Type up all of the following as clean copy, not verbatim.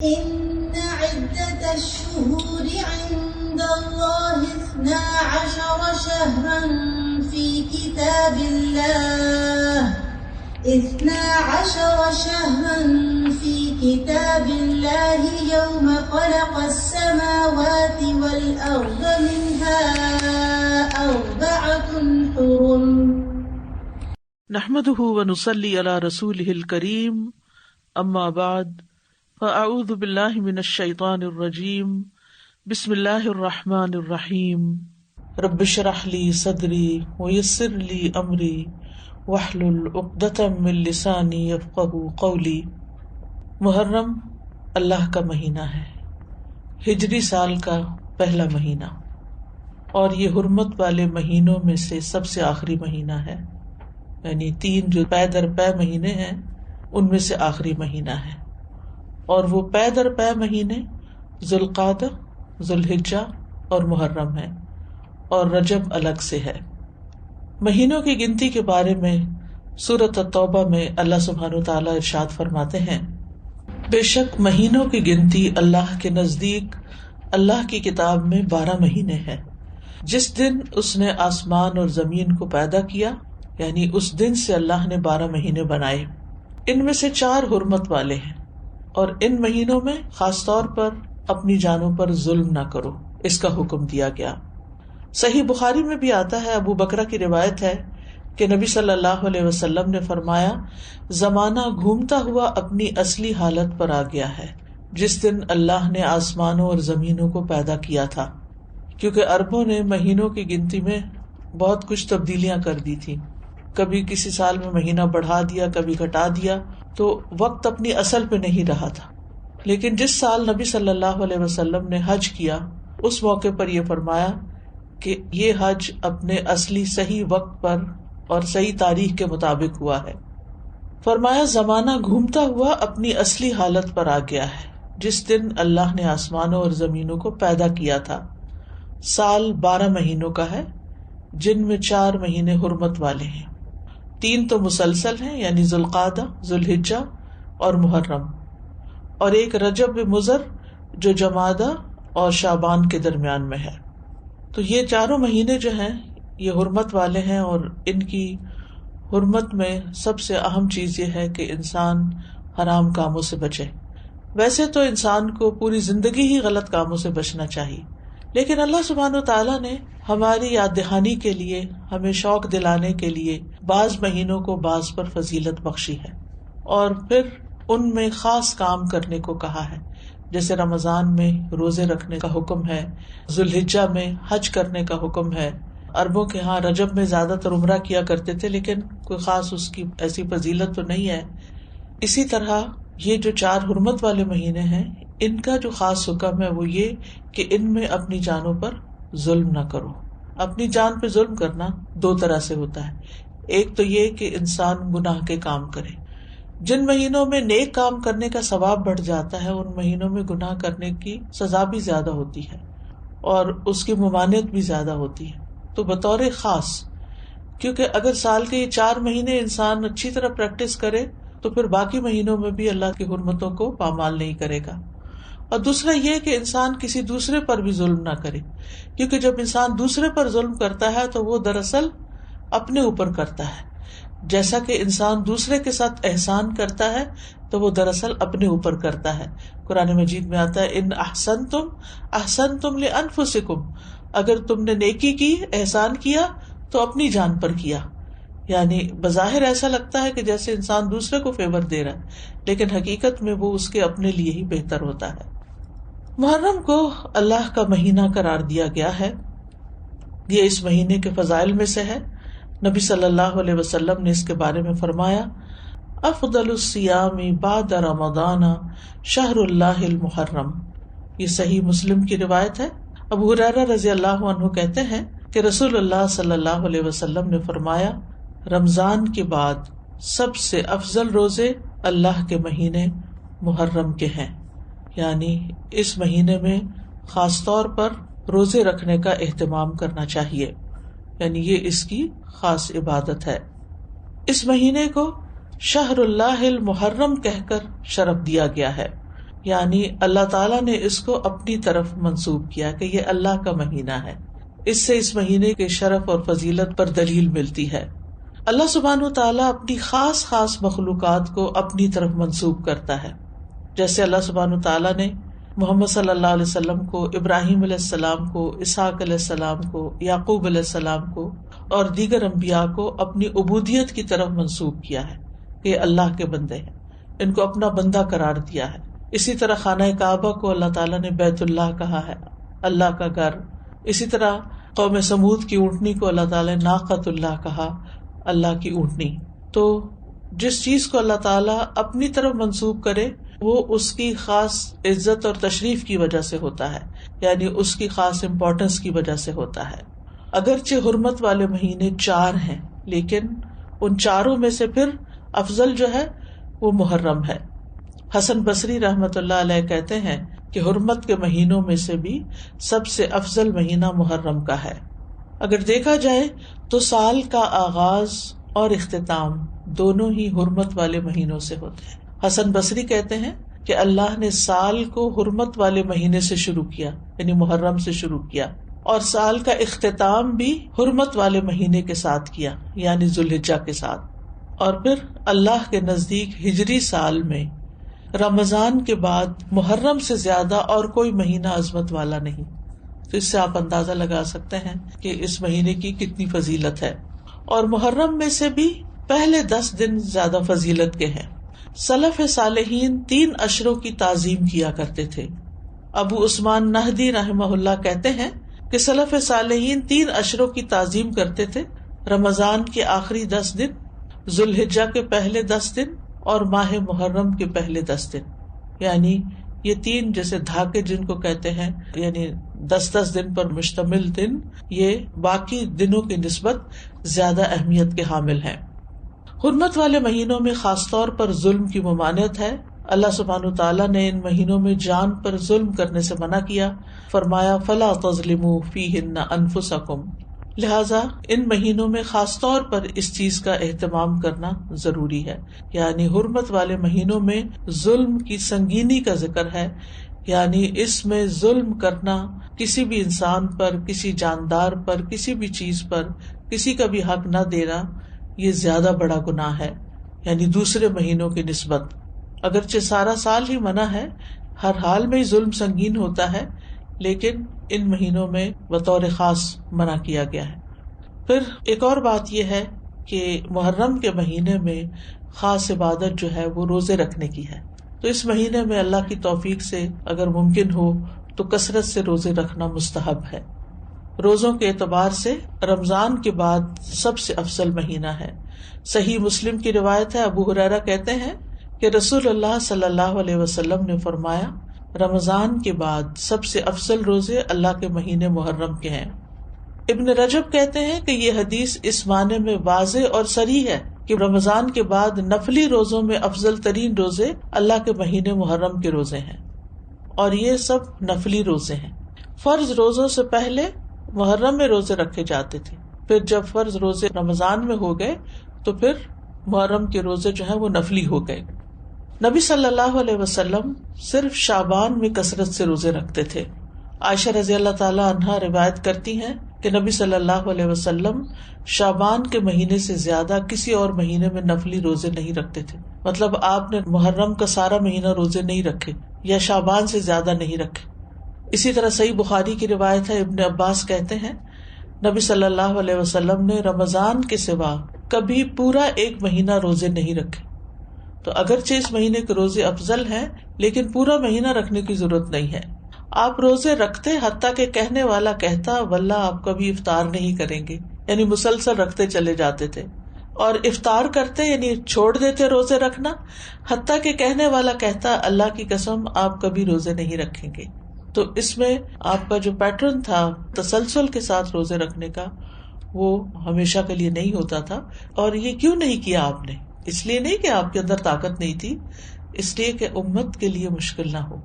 إن عدة الشهور عند الله 12 شهرا في كتاب الله 12 شهرا في كتاب الله يوم خلق السماوات والأرض منها 4 حرم نحمده ونصلي على رسوله الكريم اما بعد فاعوذ باللہ من الشیطان الرجیم بسم اللہ الرحمن الرحیم رب اشرح لی صدری ویسر لی امری واحلل عقدۃ من لسانی یفقہوا قولی۔ محرم اللہ کا مہینہ ہے، ہجری سال کا پہلا مہینہ، اور یہ حرمت والے مہینوں میں سے سب سے آخری مہینہ ہے، یعنی 3 جو پے در پے مہینے ہیں ان میں سے آخری مہینہ ہے، اور وہ پے در پے مہینے ذوالقعدہ، ذوالحجہ اور محرم ہیں، اور رجب الگ سے ہے۔ مہینوں کی گنتی کے بارے میں سورۃ التوبہ میں اللہ سبحانہ وتعالیٰ ارشاد فرماتے ہیں، بے شک مہینوں کی گنتی اللہ کے نزدیک اللہ کی کتاب میں 12 مہینے ہیں۔ جس دن اس نے آسمان اور زمین کو پیدا کیا، یعنی اس دن سے اللہ نے 12 مہینے بنائے، ان میں سے 4 حرمت والے ہیں، اور ان مہینوں میں خاص طور پر اپنی جانوں پر ظلم نہ کرو، اس کا حکم دیا گیا۔ صحیح بخاری میں بھی آتا ہے، ابو بکرہ کی روایت ہے کہ نبی صلی اللہ علیہ وسلم نے فرمایا، زمانہ گھومتا ہوا اپنی اصلی حالت پر آ گیا ہے جس دن اللہ نے آسمانوں اور زمینوں کو پیدا کیا تھا، کیونکہ عربوں نے مہینوں کی گنتی میں بہت کچھ تبدیلیاں کر دی تھی، کبھی کسی سال میں مہینہ بڑھا دیا، کبھی گھٹا دیا، تو وقت اپنی اصل پہ نہیں رہا تھا۔ لیکن جس سال نبی صلی اللہ علیہ وسلم نے حج کیا، اس موقع پر یہ فرمایا کہ یہ حج اپنے اصلی صحیح وقت پر اور صحیح تاریخ کے مطابق ہوا ہے۔ فرمایا زمانہ گھومتا ہوا اپنی اصلی حالت پر آ گیا ہے جس دن اللہ نے آسمانوں اور زمینوں کو پیدا کیا تھا۔ سال 12 مہینوں کا ہے، جن میں 4 مہینے حرمت والے ہیں، 3 تو مسلسل ہیں، یعنی ذوالقعدہ، ذوالحجہ اور محرم، اور ایک رجب مضر جو جمادہ اور شعبان کے درمیان میں ہے۔ تو یہ 4 مہینے جو ہیں یہ حرمت والے ہیں، اور ان کی حرمت میں سب سے اہم چیز یہ ہے کہ انسان حرام کاموں سے بچے۔ ویسے تو انسان کو پوری زندگی ہی غلط کاموں سے بچنا چاہیے، لیکن اللہ سبحانہ وتعالیٰ نے ہماری یاد دہانی کے لیے، ہمیں شوق دلانے کے لیے بعض مہینوں کو بعض پر فضیلت بخشی ہے، اور پھر ان میں خاص کام کرنے کو کہا ہے، جیسے رمضان میں روزے رکھنے کا حکم ہے، ذوالحجہ میں حج کرنے کا حکم ہے۔ عربوں کے ہاں رجب میں زیادہ تر عمرہ کیا کرتے تھے، لیکن کوئی خاص اس کی ایسی فضیلت تو نہیں ہے۔ اسی طرح یہ جو 4 حرمت والے مہینے ہیں، ان کا جو خاص حکم ہے وہ یہ کہ ان میں اپنی جانوں پر ظلم نہ کرو۔ اپنی جان پہ ظلم کرنا 2 طرح سے ہوتا ہے، ایک تو یہ کہ انسان گناہ کے کام کرے۔ جن مہینوں میں نیک کام کرنے کا ثواب بڑھ جاتا ہے، ان مہینوں میں گناہ کرنے کی سزا بھی زیادہ ہوتی ہے اور اس کی ممانعت بھی زیادہ ہوتی ہے۔ تو بطور خاص، کیونکہ اگر سال کے یہ 4 مہینے انسان اچھی طرح پریکٹس کرے تو پھر باقی مہینوں میں بھی اللہ کی حرمتوں کو پامال نہیں کرے گا۔ اور دوسرا یہ کہ انسان کسی دوسرے پر بھی ظلم نہ کرے، کیونکہ جب انسان دوسرے پر ظلم کرتا ہے تو وہ دراصل اپنے اوپر کرتا ہے، جیسا کہ انسان دوسرے کے ساتھ احسان کرتا ہے تو وہ دراصل اپنے اوپر کرتا ہے۔ قرآن مجید میں آتا ہے، ان احسنتم احسنتم لانفسکم، اگر تم نے نیکی کی، احسان کیا تو اپنی جان پر کیا۔ یعنی بظاہر ایسا لگتا ہے کہ جیسے انسان دوسرے کو فیور دے رہا ہے، لیکن حقیقت میں وہ اس کے اپنے لیے ہی بہتر ہوتا ہے۔ محرم کو اللہ کا مہینہ قرار دیا گیا ہے، یہ اس مہینے کے فضائل میں سے ہے۔ نبی صلی اللہ علیہ وسلم نے اس کے بارے میں فرمایا، افضل الصیام بعد رمضان شہر اللہ المحرم۔ یہ صحیح مسلم کی روایت ہے۔ ابو ہریرہ رضی اللہ عنہ کہتے ہیں کہ رسول اللہ صلی اللہ علیہ وسلم نے فرمایا، رمضان کے بعد سب سے افضل روزے اللہ کے مہینے محرم کے ہیں، یعنی اس مہینے میں خاص طور پر روزے رکھنے کا اہتمام کرنا چاہیے، یعنی یہ اس کی خاص عبادت ہے۔ اس مہینے کو شہر اللہ المحرم کہہ کر شرف دیا گیا ہے، یعنی اللہ تعالیٰ نے اس کو اپنی طرف منسوب کیا کہ یہ اللہ کا مہینہ ہے. اس سے اس مہینے کے شرف اور فضیلت پر دلیل ملتی ہے. اللہ سبحانہ و تعالیٰ اپنی خاص خاص مخلوقات کو اپنی طرف منسوب کرتا ہے. جیسے اللہ سبحانہ و تعالیٰ نے محمد صلی اللہ علیہ وسلم کو، ابراہیم علیہ السلام کو، اسحاق علیہ السلام کو، یعقوب علیہ السلام کو اور دیگر انبیاء کو اپنی عبودیت کی طرف منسوب کیا ہے کہ یہ اللہ کے بندے ہیں، ان کو اپنا بندہ قرار دیا ہے. اسی طرح خانہ کعبہ کو اللہ تعالیٰ نے بیت اللہ کہا ہے، اللہ کا گھر. اسی طرح قوم سمود کی اونٹنی کو اللہ تعالیٰ نے ناقۃ اللہ کہا، اللہ کی اونٹنی. تو جس چیز کو اللہ تعالیٰ اپنی طرف منسوب کرے وہ اس کی خاص عزت اور تشریف کی وجہ سے ہوتا ہے، یعنی اس کی خاص امپورٹنس کی وجہ سے ہوتا ہے. اگرچہ حرمت والے مہینے 4 ہیں، لیکن ان چاروں میں سے پھر افضل جو ہے وہ محرم ہے. حسن بصری رحمت اللہ علیہ کہتے ہیں کہ حرمت کے مہینوں میں سے بھی سب سے افضل مہینہ محرم کا ہے. اگر دیکھا جائے تو سال کا آغاز اور اختتام دونوں ہی حرمت والے مہینوں سے ہوتے ہیں. حسن بصری کہتے ہیں کہ اللہ نے سال کو حرمت والے مہینے سے شروع کیا، یعنی محرم سے شروع کیا، اور سال کا اختتام بھی حرمت والے مہینے کے ساتھ کیا، یعنی ذوالحجہ کے ساتھ. اور پھر اللہ کے نزدیک ہجری سال میں رمضان کے بعد محرم سے زیادہ اور کوئی مہینہ عظمت والا نہیں. تو اس سے آپ اندازہ لگا سکتے ہیں کہ اس مہینے کی کتنی فضیلت ہے. اور محرم میں سے بھی پہلے 10 دن زیادہ فضیلت کے ہیں. سلف صالحین 3 اشروں کی تعظیم کیا کرتے تھے. ابو عثمان نہدی رحمہ اللہ کہتے ہیں کہ سلف صالحین 3 اشروں کی تعظیم کرتے تھے: رمضان کے آخری 10 دن، ذوالحجہ کے پہلے 10 دن اور ماہ محرم کے پہلے 10 دن. یعنی یہ 3 جیسے دھاکے جن کو کہتے ہیں، یعنی 10 دن پر مشتمل دن، یہ باقی دنوں کی نسبت زیادہ اہمیت کے حامل ہیں. حرمت والے مہینوں میں خاص طور پر ظلم کی ممانعت ہے. اللہ سبحانہ تعالیٰ نے ان مہینوں میں جان پر ظلم کرنے سے منع کیا. فرمایا فلا تظلموا فیہن انفسکم. لہذا ان مہینوں میں خاص طور پر اس چیز کا اہتمام کرنا ضروری ہے. یعنی حرمت والے مہینوں میں ظلم کی سنگینی کا ذکر ہے، یعنی اس میں ظلم کرنا، کسی بھی انسان پر، کسی جاندار پر، کسی بھی چیز پر کسی کا بھی حق نہ دینا، یہ زیادہ بڑا گناہ ہے، یعنی دوسرے مہینوں کی نسبت. اگرچہ سارا سال ہی منع ہے، ہر حال میں ظلم سنگین ہوتا ہے، لیکن ان مہینوں میں بطور خاص منع کیا گیا ہے. پھر ایک اور بات یہ ہے کہ محرم کے مہینے میں خاص عبادت جو ہے وہ روزے رکھنے کی ہے. تو اس مہینے میں اللہ کی توفیق سے اگر ممکن ہو تو کثرت سے روزے رکھنا مستحب ہے. روزوں کے اعتبار سے رمضان کے بعد سب سے افضل مہینہ ہے. صحیح مسلم کی روایت ہے، ابو ہریرہ کہتے ہیں کہ رسول اللہ صلی اللہ علیہ وسلم نے فرمایا، رمضان کے بعد سب سے افضل روزے اللہ کے مہینے محرم کے ہیں. ابن رجب کہتے ہیں کہ یہ حدیث اس معنی میں واضح اور صریح ہے کہ رمضان کے بعد نفلی روزوں میں افضل ترین روزے اللہ کے مہینے محرم کے روزے ہیں، اور یہ سب نفلی روزے ہیں. فرض روزوں سے پہلے محرم میں روزے رکھے جاتے تھے، پھر جب فرض روزے رمضان میں ہو گئے تو پھر محرم کے روزے جو ہیں وہ نفلی ہو گئے. نبی صلی اللہ علیہ وسلم صرف شعبان میں کثرت سے روزے رکھتے تھے. عائشہ رضی اللہ تعالی عنہا روایت کرتی ہیں کہ نبی صلی اللہ علیہ وسلم شعبان کے مہینے سے زیادہ کسی اور مہینے میں نفلی روزے نہیں رکھتے تھے. مطلب آپ نے محرم کا سارا مہینہ روزے نہیں رکھے یا شعبان سے زیادہ نہیں رکھے. اسی طرح صحیح بخاری کی روایت ہے، ابن عباس کہتے ہیں نبی صلی اللہ علیہ وسلم نے رمضان کے سوا کبھی پورا 1 مہینہ روزے نہیں رکھے. تو اگرچہ اس مہینے کے روزے افضل ہیں، لیکن پورا مہینہ رکھنے کی ضرورت نہیں ہے. آپ روزے رکھتے حتیٰ کہ کہنے والا کہتا واللہ آپ کبھی افطار نہیں کریں گے، یعنی مسلسل رکھتے چلے جاتے تھے. اور افطار کرتے یعنی چھوڑ دیتے روزے رکھنا حتیٰ کہ کہنے والا کہتا اللہ کی قسم آپ کبھی روزے نہیں رکھیں گے. تو اس میں آپ کا جو پیٹرن تھا تسلسل کے ساتھ روزے رکھنے کا، وہ ہمیشہ کے لیے نہیں ہوتا تھا. اور یہ کیوں نہیں کیا آپ نے؟ اس لیے نہیں کہ آپ کے اندر طاقت نہیں تھی، اس لیے کہ امت کے لیے مشکل نہ ہو.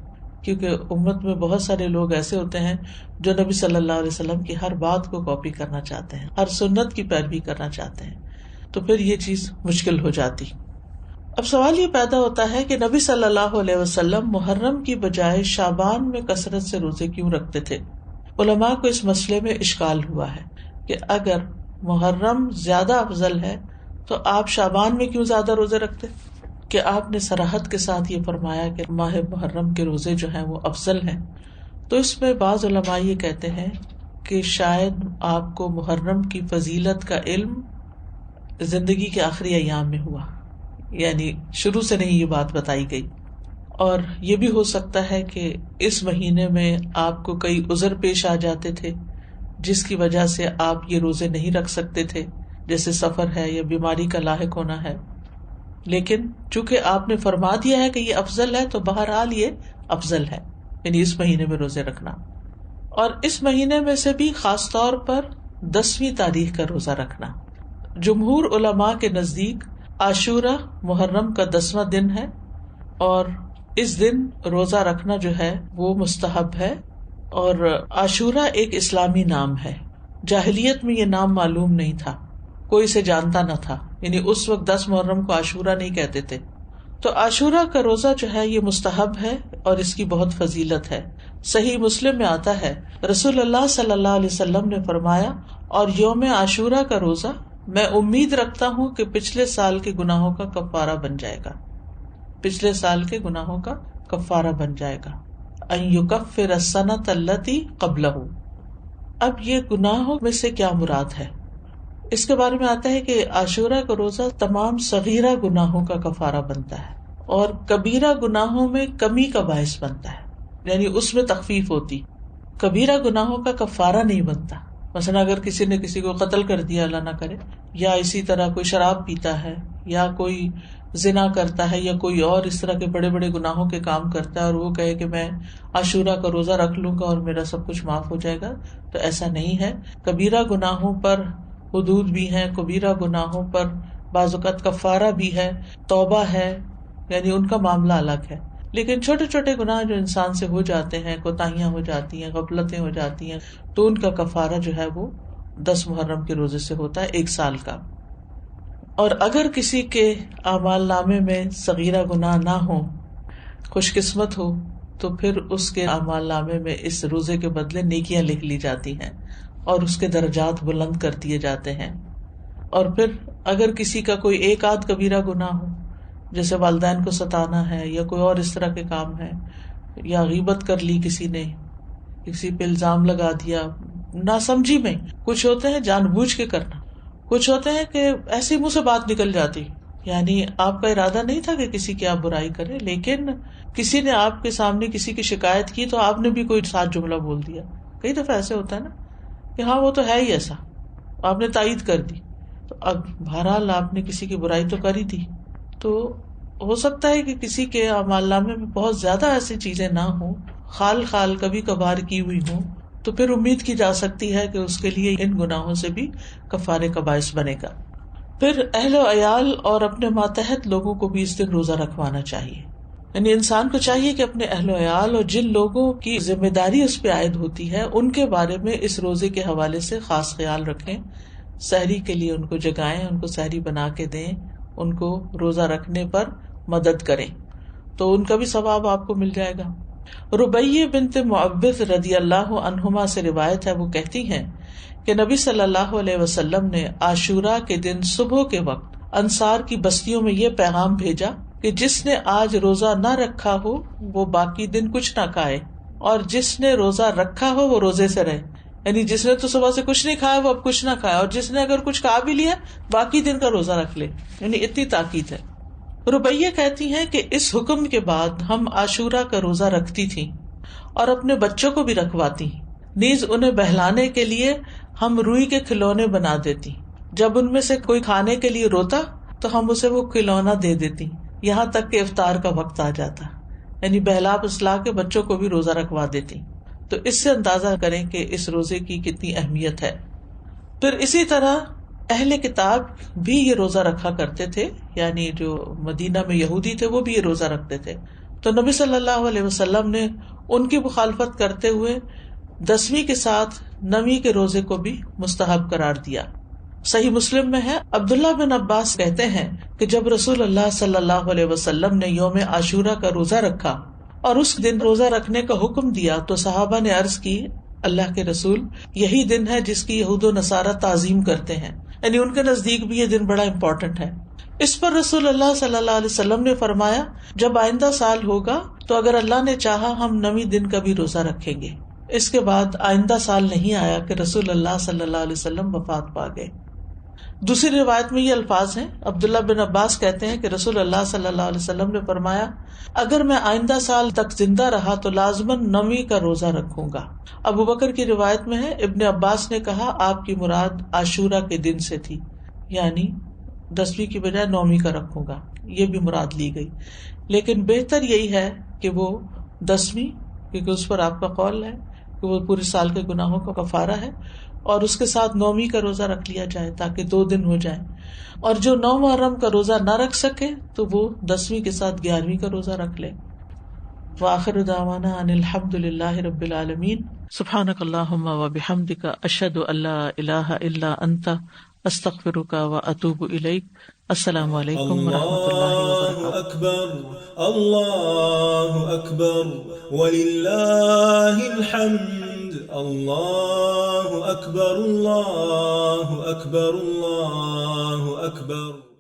کیونکہ امت میں بہت سارے لوگ ایسے ہوتے ہیں جو نبی صلی اللہ علیہ وسلم کی ہر بات کو کاپی کرنا چاہتے ہیں، ہر سنت کی پیروی کرنا چاہتے ہیں، تو پھر یہ چیز مشکل ہو جاتی. اب سوال یہ پیدا ہوتا ہے کہ نبی صلی اللہ علیہ وسلم محرم کی بجائے شعبان میں کثرت سے روزے کیوں رکھتے تھے؟ علماء کو اس مسئلے میں اشکال ہوا ہے کہ اگر محرم زیادہ افضل ہے تو آپ شعبان میں کیوں زیادہ روزے رکھتے؟ کہ آپ نے صراحت کے ساتھ یہ فرمایا کہ ماہ محرم کے روزے جو ہیں وہ افضل ہیں، تو اس میں بعض علماء یہ کہتے ہیں کہ شاید آپ کو محرم کی فضیلت کا علم زندگی کے آخری ایام میں ہوا، یعنی شروع سے نہیں یہ بات بتائی گئی. اور یہ بھی ہو سکتا ہے کہ اس مہینے میں آپ کو کئی عذر پیش آ جاتے تھے جس کی وجہ سے آپ یہ روزے نہیں رکھ سکتے تھے، جیسے سفر ہے یا بیماری کا لاحق ہونا ہے. لیکن چونکہ آپ نے فرما دیا ہے کہ یہ افضل ہے تو بہرحال یہ افضل ہے، یعنی اس مہینے میں روزے رکھنا. اور اس مہینے میں سے بھی خاص طور پر 10ویں تاریخ کا روزہ رکھنا. جمہور علماء کے نزدیک عاشورہ محرم کا 10واں دن ہے، اور اس دن روزہ رکھنا جو ہے وہ مستحب ہے. اور عاشورہ ایک اسلامی نام ہے، جاہلیت میں یہ نام معلوم نہیں تھا، کوئی اسے جانتا نہ تھا، یعنی اس وقت 10 محرم کو عاشورہ نہیں کہتے تھے. تو عاشورہ کا روزہ جو ہے یہ مستحب ہے اور اس کی بہت فضیلت ہے. صحیح مسلم میں آتا ہے رسول اللہ صلی اللہ علیہ وسلم نے فرمایا، اور یوم عاشورہ کا روزہ میں امید رکھتا ہوں کہ پچھلے سال کے گناہوں کا کفارہ بن جائے گا، پچھلے سال کے گناہوں کا کفارہ بن جائے گا. ان یکفر السنۃ التی قبلہ. اب یہ گناہوں میں سے کیا مراد ہے؟ اس کے بارے میں آتا ہے کہ عاشورہ کا روزہ تمام صغیرہ گناہوں کا کفارہ بنتا ہے اور کبیرہ گناہوں میں کمی کا باعث بنتا ہے، یعنی اس میں تخفیف ہوتی. کبیرہ گناہوں کا کفارہ نہیں بنتا. مثلا اگر کسی نے کسی کو قتل کر دیا، اللہ نہ کرے، یا اسی طرح کوئی شراب پیتا ہے، یا کوئی زنا کرتا ہے، یا کوئی اور اس طرح کے بڑے بڑے گناہوں کے کام کرتا ہے، اور وہ کہے کہ میں عاشورہ کا روزہ رکھ لوں گا اور میرا سب کچھ معاف ہو جائے گا، تو ایسا نہیں ہے. کبیرہ گناہوں پر حدود بھی ہیں، کبیرہ گناہوں پر بعض اوقات کفارہ بھی ہے، توبہ ہے، یعنی ان کا معاملہ الگ ہے. لیکن چھوٹے چھوٹے گناہ جو انسان سے ہو جاتے ہیں، کوتاہیاں ہو جاتی ہیں، غفلتیں ہو جاتی ہیں، تو ان کا کفارہ جو ہے وہ 10 محرم کے روزے سے ہوتا ہے، 1 سال کا. اور اگر کسی کے اعمال نامے میں صغیرہ گناہ نہ ہو، خوش قسمت ہو، تو پھر اس کے اعمال نامے میں اس روزے کے بدلے نیکیاں لکھ لی جاتی ہیں اور اس کے درجات بلند کر دیے جاتے ہیں. اور پھر اگر کسی کا کوئی ایک آدھ کبیرہ گناہ ہو، جیسے والدین کو ستانا ہے یا کوئی اور اس طرح کے کام ہے، یا غیبت کر لی کسی نے، کسی پہ الزام لگا دیا ناسمجھی میں، کچھ ہوتے ہیں جان بوجھ کے کرنا، کچھ ہوتے ہیں کہ ایسی منہ سے بات نکل جاتی، یعنی آپ کا ارادہ نہیں تھا کہ کسی کی آپ برائی کریں، لیکن کسی نے آپ کے سامنے کسی کی شکایت کی تو آپ نے بھی کوئی ساتھ جملہ بول دیا. کئی دفعہ ایسے ہوتا ہے نا کہ ہاں وہ تو ہے ہی ایسا، آپ نے تائید کر دی. تو اب بہرحال آپ نے کسی کی برائی تو کر ہی دی، تو ہو سکتا ہے کہ کسی کے اعمال نامے میں بہت زیادہ ایسی چیزیں نہ ہوں، خال خال کبھی کبھار کی ہوئی ہوں، تو پھر امید کی جا سکتی ہے کہ اس کے لیے ان گناہوں سے بھی کفارے کا باعث بنے گا. پھر اہل و عیال اور اپنے ماتحت لوگوں کو بھی اس دن روزہ رکھوانا چاہیے. یعنی انسان کو چاہیے کہ اپنے اہل و عیال اور جن لوگوں کی ذمہ داری اس پہ عائد ہوتی ہے ان کے بارے میں اس روزے کے حوالے سے خاص خیال رکھیں. سحری کے لیے ان کو جگائیں، ان کو سحری بنا کے دیں، ان کو روزہ رکھنے پر مدد کریں، تو ان کا بھی ثواب آپ کو مل جائے گا. ربیہ بنت معوذ رضی اللہ عنہما سے روایت ہے، وہ کہتی ہیں کہ نبی صلی اللہ علیہ وسلم نے عاشورہ کے دن صبح کے وقت انصار کی بستیوں میں یہ پیغام بھیجا کہ جس نے آج روزہ نہ رکھا ہو وہ باقی دن کچھ نہ کھائے، اور جس نے روزہ رکھا ہو وہ روزے سے رہے. یعنی جس نے تو صبح سے کچھ نہیں کھایا وہ اب کچھ نہ کھائے، اور جس نے اگر کچھ کھا بھی لیا باقی دن کا روزہ رکھ لے. یعنی اتنی تاکید ہے. ربیہ کہتی ہیں کہ اس حکم کے بعد ہم عاشورہ کا روزہ رکھتی تھیں اور اپنے بچوں کو بھی رکھواتی، نیز انہیں بہلانے کے لیے ہم روئی کے کھلونے بنا دیتی. جب ان میں سے کوئی کھانے کے لیے روتا تو ہم اسے وہ کھلونا دے دیتی یہاں تک کہ افطار کا وقت آ جاتا. یعنی بہلا پسلا کے بچوں کو بھی روزہ رکھوا دیتی. تو اس سے اندازہ کریں کہ اس روزے کی کتنی اہمیت ہے. پھر اسی طرح اہل کتاب بھی یہ روزہ رکھا کرتے تھے، یعنی جو مدینہ میں یہودی تھے وہ بھی یہ روزہ رکھتے تھے. تو نبی صلی اللہ علیہ وسلم نے ان کی مخالفت کرتے ہوئے 10ویں کے ساتھ 9ویں کے روزے کو بھی مستحب قرار دیا. صحیح مسلم میں ہے، عبداللہ بن عباس کہتے ہیں کہ جب رسول اللہ صلی اللہ علیہ وسلم نے یوم عاشورہ کا روزہ رکھا اور اس دن روزہ رکھنے کا حکم دیا تو صحابہ نے عرض کی، اللہ کے رسول، یہی دن ہے جس کی یہود و نصارہ تعظیم کرتے ہیں، یعنی ان کے نزدیک بھی یہ دن بڑا امپورٹنٹ ہے۔ اس پر رسول اللہ صلی اللہ علیہ وسلم نے فرمایا، جب آئندہ سال ہوگا تو اگر اللہ نے چاہا ہم 9 دن کا بھی روزہ رکھیں گے۔ اس کے بعد آئندہ سال نہیں آیا کہ رسول اللہ صلی اللہ علیہ وسلم وفات پا گئے۔ دوسری روایت میں یہ الفاظ ہیں، عبداللہ بن عباس کہتے ہیں کہ رسول اللہ صلی اللہ علیہ وسلم نے فرمایا، اگر میں آئندہ سال تک زندہ رہا تو لازماً 9 کا روزہ رکھوں گا۔ ابو بکر کی روایت میں ہے، ابن عباس نے کہا آپ کی مراد عاشورہ کے دن سے تھی، یعنی 10ویں کی بجائے 9 کا رکھوں گا، یہ بھی مراد لی گئی، لیکن بہتر یہی ہے کہ وہ 10ویں، کیونکہ اس پر آپ کا قول ہے کہ وہ پورے سال کے گناہوں کا کفارہ ہے، اور اس کے ساتھ 9 کا روزہ رکھ لیا جائے تاکہ 2 دن ہو جائیں، اور جو 9 محرم کا روزہ نہ رکھ سکے تو وہ 10ویں کے ساتھ 11ویں کا روزہ رکھ لے۔ وآخر دعوانا ان الحمد للہ رب العالمین۔ سبحانک اللہم وبحمدک، اشہد ان لا الہ الا انت، استغفرک واتوب الیک۔ السلام علیکم ورحمۃ اللہ وبرکاتہ۔ اللہ اکبر وللہ الحمد، اللہ اکبر اللہ اکبر اللہ اکبر۔